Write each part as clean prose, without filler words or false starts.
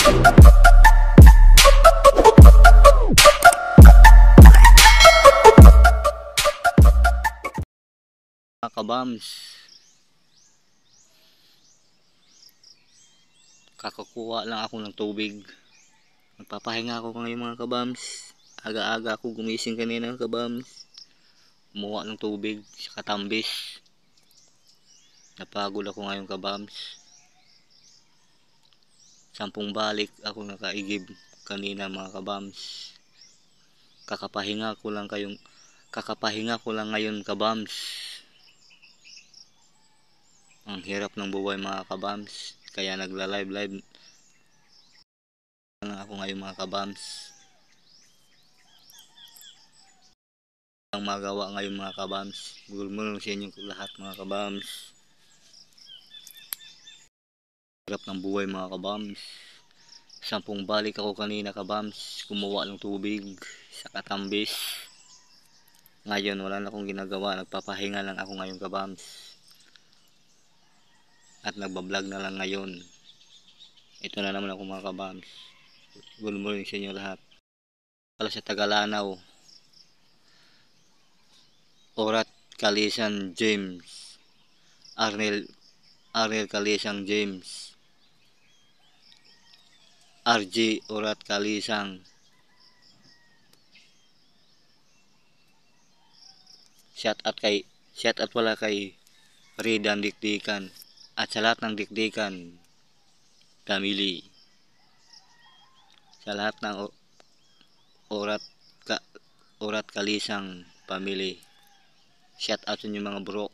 Mga kabams, kakakuha lang ako ng tubig. Magpapahinga ako ngayon mga kabams. Aga-aga ako gumising kanina mga kabams. Kumuha ng tubig sa katambis. Napagod ako ngayon kabams. 10 balik ako nakaigib kanina mga kabams. Kakapahinga ko lang ngayon kabams. Ang hirap ng buhay mga kabams, kaya nagla-live lang ako ngayon mga kabams. Ang magawa ngayon mga kabams. Gulmulong sa inyo lahat mga kabams. Hirap ng buhay mga kabams. 10 balik ako kanina kabams, kumuha ng tubig sa katambis. Ngayon wala na akong ginagawa, nagpapahinga lang ako ngayon kabams. At nagbablog na lang ngayon. Ito na naman ako mga kabams. Good morning sa inyo lahat. Pala sa Tagalanaw, Orat Kalisan James, Arnel Kalisang James, RG Orat Kalisang. Shout out pala kay Ridan Dikdikan at sa lahat ng Dikdikan family. Sa lahat ng Orat Kalisang family. Shout out sa inyo mga bro.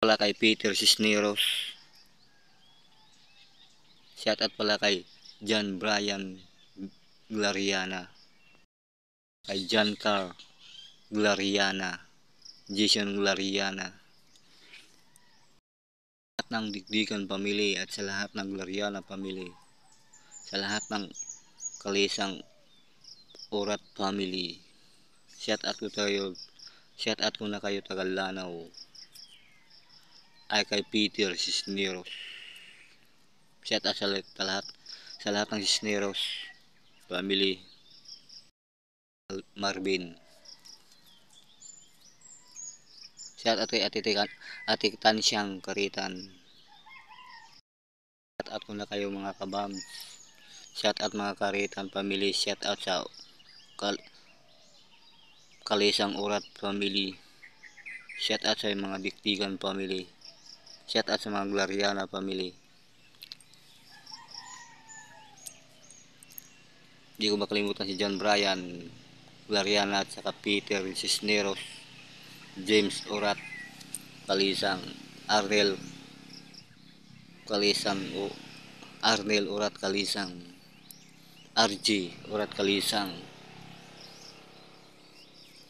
Pala kay Peter Cisneros. Shout out pala kay John Brian Glariana. Kay John Carl Glariana. Jason Glariana. Sa lahat ng Dikdikan family at sa lahat ng Glariana family. Sa lahat ng Kalisang Orat family. Shout out ko na kayo Tagalanaw. Ay kay Peter Cisneros. Shout out sa lahat ng Cisneros family. Marvin. Shout out kay Ate Tansyang Karitan. Shout out ko na kayo mga kabam. Shout out mga Karitan family. Shout out sa Kalisang Orat family. Shout out sa mga Dikdikan family. Shout out sa mga Glariana family. Hindi ko makalimutan si John Brian Glariana at saka Peter Cisneros, James Orat Kalisang, Arnel Orat Kalisang, RG Orat Kalisang,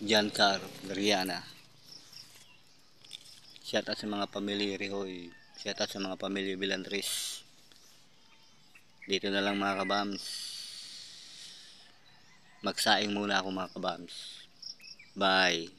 Giancar Glariana. Shout out sa mga pamilya Rihoy. Shout out sa mga pamilya Bilandres. Dito na lang mga kabams. Magsaing muna ako mga kabams. Bye.